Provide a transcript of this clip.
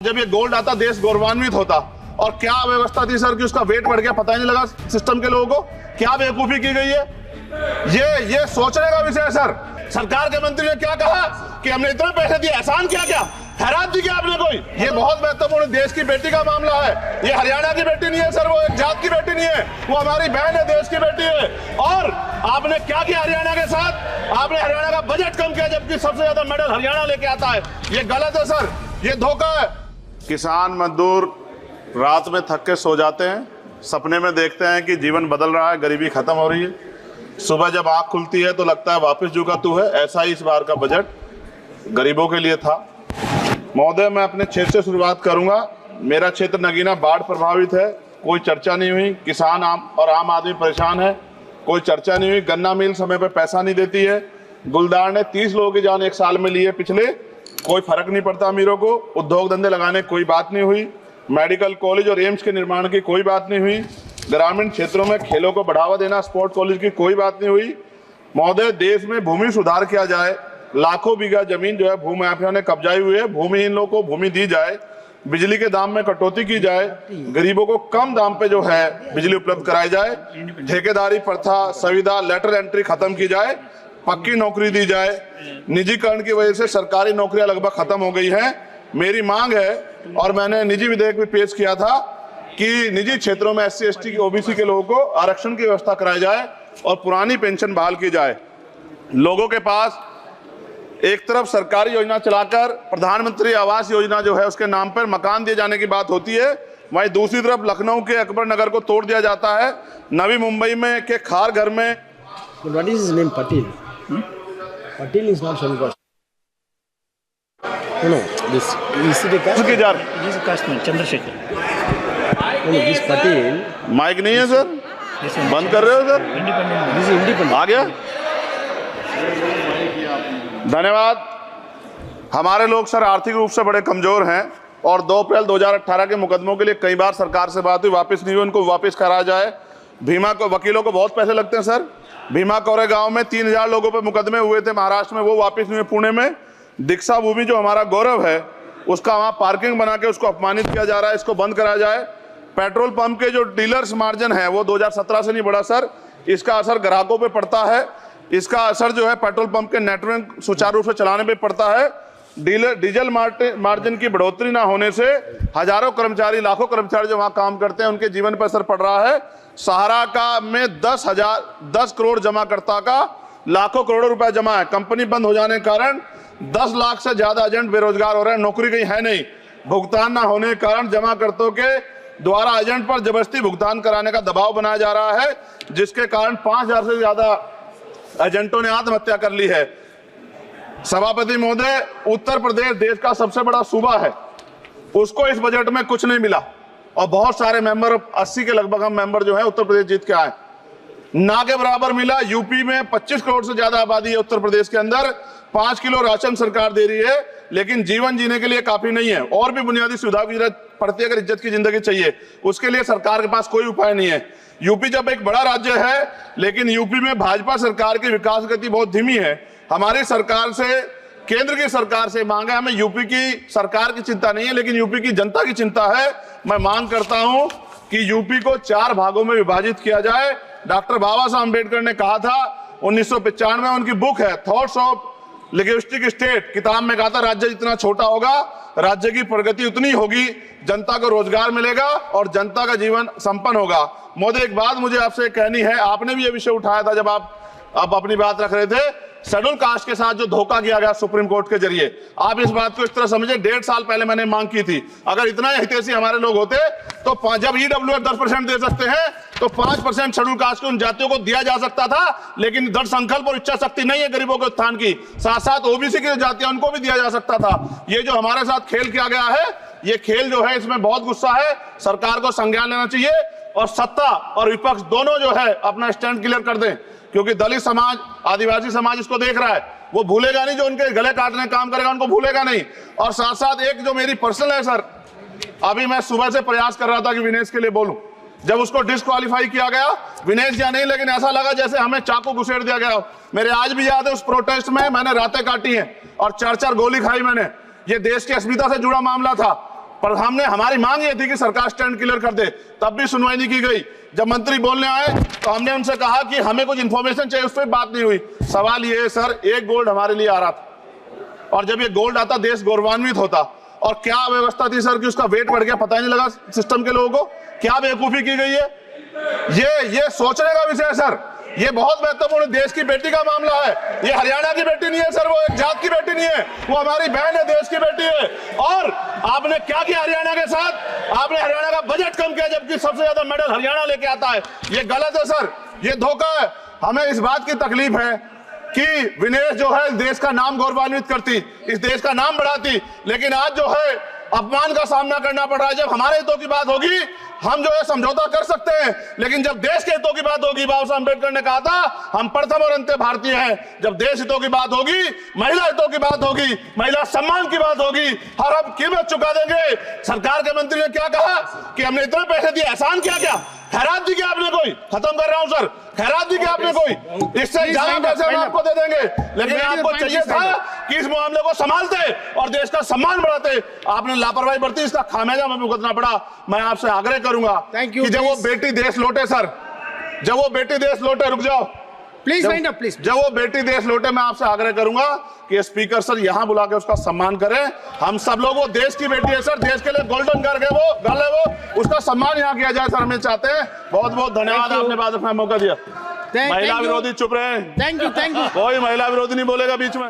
जब ये गोल्ड आता देश गौरवान्वित होता। और क्या व्यवस्था थी सर कि उसका वेट बढ़ गया, पता ही नहीं लगा सिस्टम के लोगों को। क्या बेवकूफी की गई है, ये सोचने का विषय है सर। सरकार के मंत्री ने क्या कहा कि हमने इतने पैसे दिए, एहसान क्या हैरान दी क्या आपने कोई? ये बहुत महत्वपूर्ण देश की बेटी का मामला है। ये हरियाणा की बेटी नहीं है सर, वो एक जात की बेटी नहीं है, वो हमारी बहन है, देश की बेटी है। और आपने क्या किया हरियाणा के साथ? आपने हरियाणा का बजट कम किया, जबकि सबसे ज्यादा मेडल हरियाणा लेके आता है। ये गलत है सर, ये धोखा है। किसान मजदूर रात में थक के सो जाते हैं, सपने में देखते हैं कि जीवन बदल रहा है, गरीबी खत्म हो रही है। सुबह जब आंख खुलती है तो लगता है वापस जो का तू है। ऐसा ही इस बार का बजट गरीबों के लिए था। महोदय, मैं अपने क्षेत्र से शुरुआत करूंगा। मेरा क्षेत्र नगीना बाढ़ प्रभावित है, कोई चर्चा नहीं हुई। किसान आम आदमी परेशान है, कोई चर्चा नहीं हुई। गन्ना मिल समय पर पैसा नहीं देती है। गुलदार ने 30 लोगों की जान एक साल में ली है पिछले, कोई फर्क नहीं पड़ता अमीरों को। उद्योग धंधे लगाने कोई बात नहीं हुई। मेडिकल कॉलेज और एम्स के निर्माण की कोई बात नहीं हुई। ग्रामीण क्षेत्रों में खेलों को बढ़ावा देना, स्पोर्ट कॉलेज की कोई बात नहीं हुई। महोदय, देश में भूमि सुधार किया जाए, लाखों बीघा जमीन जो है भूमाफिया ने कब्जाई हुई है, भूमिहीन लोगों को भूमि दी जाए, बिजली के दाम में कटौती की जाए, गरीबों को कम दाम पे जो है बिजली उपलब्ध कराई जाए, ठेकेदारी प्रथा, संविदा, लेटर एंट्री खत्म की जाए, पक्की नौकरी दी जाए। निजीकरण की वजह से सरकारी नौकरियां लगभग खत्म हो गई हैं। मेरी मांग है, और मैंने निजी विधेयक भी पेश किया था, कि निजी क्षेत्रों में SC ST की OBC के लोगों को आरक्षण की व्यवस्था कराई जाए और पुरानी पेंशन बहाल की जाए। लोगों के पास एक तरफ सरकारी योजना चलाकर प्रधानमंत्री आवास योजना जो है उसके नाम पर मकान दिए जाने की बात होती है, वहीं दूसरी तरफ लखनऊ के अकबर नगर को तोड़ दिया जाता है। नवी मुंबई में के खार घर में What is his name? Patil. Patil is not Shanmugha. No, this is the caste. उसकी जार He is a casteman, Chandrasekhar. No, this Patil. Mike नहीं है सर, Yes, sir. बंद कर रहे हो सर? Independent. This is independent. आ गया, धन्यवाद। हमारे लोग सर आर्थिक रूप से बड़े कमजोर हैं और 2 अप्रैल 2018 के मुकदमों के लिए कई बार सरकार से बात हुई, वापस नहीं हुई। उनको वापस कराया जाए। भीमा को वकीलों को बहुत पैसे लगते हैं सर। भीमा कोरे गांव में 3000 लोगों पर मुकदमे हुए थे महाराष्ट्र में, वो वापस नहीं हुए। पुणे में दीक्षा भूमि जो हमारा गौरव है, उसका वहां पार्किंग बना के उसको अपमानित किया जा रहा है, इसको बंद कराया जाए। पेट्रोल पंप के जो डीलर्स मार्जिन है वो 2017 से नहीं बढ़ा सर, इसका असर ग्राहकों पे पड़ता है। इसका असर जो है पेट्रोल पंप के नेटवर्क सुचारू रूप से चलाने पे पड़ता है। डीजल मार्जिन की बढ़ोतरी ना होने से हजारों कर्मचारी, लाखों कर्मचारी जो वहां काम करते हैं उनके जीवन पर असर पड़ रहा है। सहारा का में 10 करोड़ जमाकर्ता का लाखों करोड़ों रुपए जमा है। कंपनी बंद हो जाने के कारण 10 लाख से ज्यादा एजेंट बेरोजगार हो रहे हैं, नौकरी कहीं है नहीं। भुगतान ना होने के कारण जमाकर्ताओं के द्वारा एजेंट पर जबरदस्ती भुगतान कराने का दबाव बनाया जा रहा है, जिसके कारण 5000 से ज्यादा एजेंटों ने आत्महत्या कर ली है। सभापति महोदय, उत्तर प्रदेश देश का सबसे बड़ा सूबा है, उसको इस बजट में कुछ नहीं मिला और बहुत सारे मेंबर, 80 के लगभग हम मेंबर जो है उत्तर प्रदेश जीत के आए, ना के बराबर मिला। यूपी में 25 करोड़ से ज्यादा आबादी है उत्तर प्रदेश के अंदर, 5 किलो राशन सरकार दे रही है, लेकिन जीवन जीने के लिए काफी नहीं है। और भी बुनियादी सुविधाओं की जरूरत पड़ती है। अगर इज्जत की जिंदगी चाहिए उसके लिए सरकार के पास कोई उपाय नहीं है। यूपी जब एक बड़ा राज्य है, लेकिन यूपी में भाजपा सरकार की विकास गति बहुत धीमी है। हमारी सरकार से, केंद्र की सरकार से मांग है, हमें यूपी की सरकार की चिंता नहीं है, लेकिन यूपी की जनता की चिंता है। मैं मांग करता हूं कि यूपी को 4 भागों में विभाजित किया जाए। डॉक्टर बाबा साहब अम्बेडकर ने कहा था 1995 में, उनकी बुक है थॉट्स ऑफ लिंग्विस्टिक स्टेट, किताब में कहा था राज्य जितना छोटा होगा राज्य की प्रगति उतनी होगी, जनता को रोजगार मिलेगा और जनता का जीवन संपन्न होगा। मोदी, एक बात मुझे आपसे कहनी है, आपने भी ये विषय उठाया था जब आप अपनी बात रख रहे थे, शेड्यूल कास्ट के साथ जो धोखा किया गया सुप्रीम कोर्ट के जरिए, आप इस बात को इस तरह समझे। 1.5 साल पहले मैंने मांग की थी, अगर इतना हितैषी हमारे लोग होते तो जब EWF 10% दे सकते हैं तो 5% शेड्यूल कास्ट के उन जातियों को दिया जा सकता था, लेकिन दृढ़ संकल्प और इच्छा शक्ति नहीं है गरीबों के उत्थान की। साथ साथ OBC की जातियां उनको भी दिया जा सकता था। ये जो हमारे साथ खेल किया गया है, ये खेल जो है इसमें बहुत गुस्सा है, सरकार को संज्ञान लेना चाहिए और सत्ता और विपक्ष दोनों जो है अपना स्टैंड क्लियर कर दें, क्योंकि दलित समाज, आदिवासी समाज इसको देख रहा है, वो भूलेगा नहीं। जो उनके गले काटने का काम करेगा उनको भूलेगा नहीं। और साथ साथ एक जो मेरी पर्सनल है सर, अभी मैं सुबह से प्रयास कर रहा था कि विनेश के लिए बोलूं, जब उसको डिस्क्वालीफाई किया गया, विनेश या नहीं, लेकिन ऐसा लगा जैसे हमें चाकू घुसेड़ दिया गया। मेरे आज भी याद है उस प्रोटेस्ट में मैंने रातें काटी हैं और 4-4 गोली खाई मैंने। ये देश की अस्मिता से जुड़ा मामला था। पर हमने हमारी मांग ये थी कि सरकार स्टैंड क्लियर कर दे, तब भी सुनवाई नहीं की गई। जब मंत्री बोलने आए तो हमने उनसे कहा कि हमें कुछ इंफॉर्मेशन चाहिए, उस पर बात नहीं हुई। सवाल ये है सर, एक गोल्ड हमारे लिए आ रहा था और जब ये गोल्ड आता देश गौरवान्वित होता, और क्या व्यवस्था थी सर कि उसका वेट बढ़ गया, पता ही नहीं लगा सिस्टम के लोगों को। क्या बेवकूफी की गई है, ये सोचने का विषय है सर। ये बहुत महत्वपूर्ण, देश की बेटी का मामला है। ये हरियाणा की बेटी नहीं है सर, वो एक जात की बेटी नहीं है, वो हमारी बहन है, देश की बेटी है। और आपने क्या किया हरियाणा के साथ? आपने हरियाणा का बजट कम किया, जबकि सबसे ज्यादा मेडल हरियाणा लेके आता है। ये गलत है सर, ये धोखा है। हमें इस बात की तकलीफ है कि विनेश जो है देश का नाम गौरवान्वित करती, इस देश का नाम बढ़ाती, लेकिन आज जो है अपमान का सामना करना पड़ रहा है। जब हमारे हितों की बात होगी हम जो है समझौता कर सकते हैं, लेकिन जब देश के हितों की बात होगी, बाबा साहब अम्बेडकर ने कहा था हम प्रथम और अंत्य भारतीय हैं। जब देश हितों की बात होगी, महिला हितों की बात होगी, महिला सम्मान की बात होगी, हर हम कीमत चुका देंगे। सरकार के मंत्री ने क्या कहा कि हमने इतने पैसे दिए, एहसान किया क्या? खैरात दी क्या आपने कोई? खत्म कर रहा हूं सर, खैरात दी क्या आपने कोई? इससे ज्यादा पैसे हम आपको दे देंगे, लेकिन आपको चाहिए था कि इस मामले को संभालते और देश का सम्मान बढ़ाते। आपने लापरवाही बरती, इसका खामियाजा हमें भुगतना पड़ा। मैं आपसे आग्रह करूंगा कि जब वो बेटी देश लौटे सर, जब वो बेटी देश लौटे, रुक जाओ प्लीज वाइंड अप प्लीज। जब वो बेटी देश लौटे, मैं आपसे आग्रह करूंगा कि स्पीकर सर यहां बुला के उसका सम्मान करें। हम सब लोग, वो देश की बेटी है सर, देश के लिए गोल्डन गर्ल है वो, उसका सम्मान यहां किया जाए सर, हमें चाहते हैं। बहुत बहुत धन्यवाद, आपने बात रखने का मौका दिया। महिला विरोधी चुप रहे। थैंक यू कोई महिला विरोधी नहीं बोलेगा बीच में।